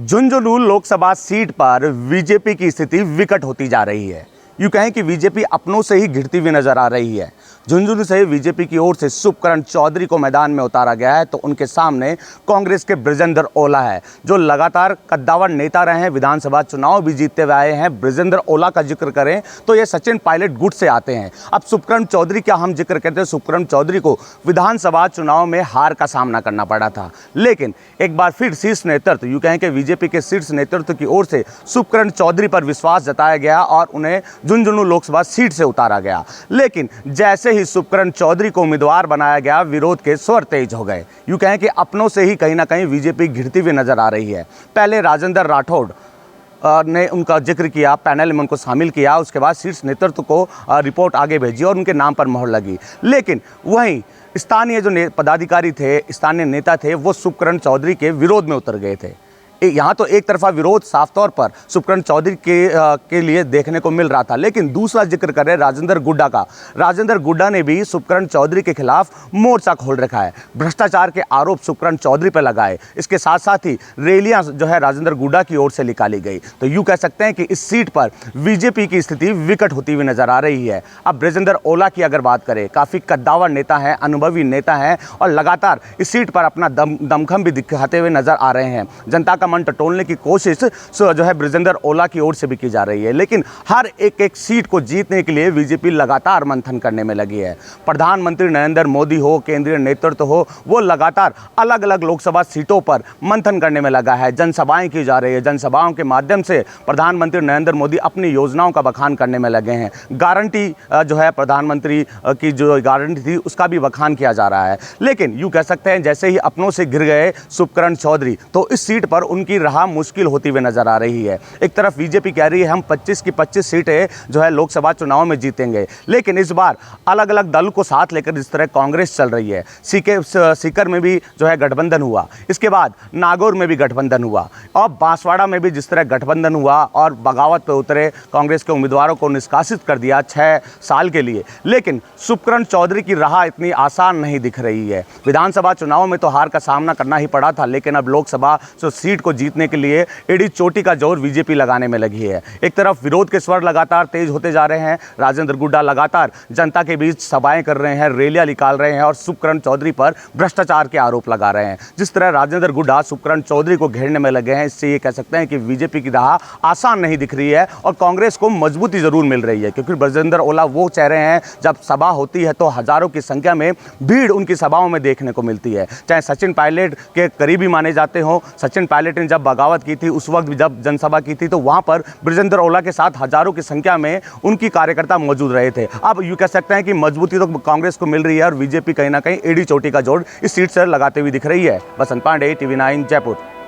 Jhunjhunu Lok Sabha seat पर BJP की स्थिति विकट होती जा रही है। यूं कहें कि बीजेपी अपनों से ही घिरती हुई नजर आ रही है। झुंझुनू से बीजेपी की ओर से शुभकरण चौधरी को मैदान में उतारा गया है, तो उनके सामने कांग्रेस के बृजेंद्र ओला है, जो लगातार कद्दावर नेता रहे हैं, विधानसभा चुनाव भी जीतते हुए आए हैं। बृजेंद्र ओला का जिक्र करें तो ये सचिन पायलट गुट से आते हैं। अब शुभकरण चौधरी का हम जिक्र करते हैं। शुभकरण चौधरी को विधानसभा चुनाव में हार का सामना करना पड़ा था, लेकिन एक बार फिर शीर्ष नेतृत्व, यूं कहें कि बीजेपी के शीर्ष नेतृत्व की ओर से शुभकरण चौधरी पर विश्वास जताया गया और उन्हें झुंझुनू लोकसभा सीट से उतारा गया। लेकिन जैसे ही शुभकरण चौधरी को उम्मीदवार बनाया गया, विरोध के स्वर तेज हो गए। यूं कहें कि अपनों से ही कहीं ना कहीं बीजेपी घिरती हुई नजर आ रही है। पहले राजेंद्र राठौड़ ने उनका जिक्र किया, पैनल में उनको शामिल किया, उसके बाद शीर्ष नेतृत्व को रिपोर्ट आगे भेजी और उनके नाम पर मोहर लगी। लेकिन वहीं स्थानीय जो पदाधिकारी थे, स्थानीय नेता थे, वो शुभकरण चौधरी के विरोध में उतर गए थे। यहाँ तो एक तरफा विरोध साफ तौर पर शुभकरण चौधरी के लिए देखने को मिल रहा था, लेकिन दूसरा जिक्र करें राजेंद्र गुड्डा का। राजेंद्र गुड्डा ने भी शुभकरण चौधरी के खिलाफ मोर्चा खोल रखा है, भ्रष्टाचार के आरोप शुभकरण चौधरी पर लगाए। इसके साथ साथ ही रैलियां जो है राजेंद्र गुड्डा की ओर से निकाली गई। तो यूँ कह सकते हैं कि इस सीट पर बीजेपी की स्थिति विकट होती हुई नजर आ रही है। अब बृजेंद्र ओला की अगर बात करें, काफ़ी कद्दावर नेता हैं, अनुभवी नेता हैं और लगातार इस सीट पर अपना दमखम भी दिखाते हुए नजर आ रहे हैं। जनता का मन टटोलने की कोशिश जो है बृजेंद्र ओला की ओर से भी की जा रही है, लेकिन हर एक सीट को जीतने के लिए बीजेपी लगातार मंथन करने में लगी है। प्रधानमंत्री नरेंद्र मोदी हो, केंद्रीय नेतृत्व हो, वो लगातार अलग अलग लोकसभा सीटों पर मंथन करने में लगा है। जनसभाएं की जा रही है, जनसभाओं के माध्यम से प्रधानमंत्री नरेंद्र मोदी अपनी योजनाओं का बखान करने में लगे हैं। गारंटी जो है प्रधानमंत्री की जो गारंटी थी, उसका भी बखान किया जा रहा है। लेकिन यूँ कह सकते हैं जैसे ही अपनों से घिर गए शुभकरण चौधरी, तो इस सीट पर उनकी राह मुश्किल होती हुई नजर आ रही है। एक तरफ बीजेपी कह रही है हम 25 की 25 सीटें जो है लोकसभा चुनाव में जीतेंगे, लेकिन इस बार अलग अलग दल को साथ लेकर जिस तरह कांग्रेस चल रही है, सीकर में भी जो है गठबंधन हुआ, इसके बाद नागौर में भी गठबंधन हुआ और बांसवाड़ा में भी जिस तरह गठबंधन हुआ और बगावत पर उतरे, कांग्रेस के उम्मीदवारों को निष्कासित कर दिया 6 साल के लिए। लेकिन शुभकरण चौधरी की राह इतनी आसान नहीं दिख रही है। विधानसभा चुनाव में तो हार का सामना करना ही पड़ा था, लेकिन अब लोकसभा सीट को जीतने के लिए एड़ी चोटी का जोर बीजेपी लगाने में लगी है। एक तरफ विरोध के स्वर लगातार तेज होते जा रहे हैं। राजेंद्र गुड्डा लगातार जनता के बीच सभाएं कर रहे हैं, रैलियां निकाल रहे हैं और शुभकरण चौधरी पर भ्रष्टाचार के आरोप लगा रहे हैं। जिस तरह राजेंद्र गुड्डा शुभकरण चौधरी को घेरने में लगे हैं, इससे ये कह सकते हैं कि बीजेपी की राह आसान नहीं दिख रही है और कांग्रेस को मजबूती जरूर मिल रही है, क्योंकि बृजेंद्र ओला वो चेहरे हैं, जब सभा होती है तो हजारों की संख्या में भीड़ उनकी सभाओं में देखने को मिलती है। चाहे सचिन पायलट के करीबी माने जाते हो, सचिन पायलट ने जब बगावत की थी, उस वक्त जब जनसभा की थी, तो वहां पर बृजेंद्र ओला के साथ हजारों की संख्या में उनकी कार्यकर्ता मौजूद रहे थे। अब यूं कह सकते हैं कि मजबूती तो कांग्रेस को मिल रही है और बीजेपी कहीं ना कहीं एड़ी चोटी का जोड़ इस सीट से लगाते हुए दिख रही है। बसंत पांडे, TV9 जयपुर।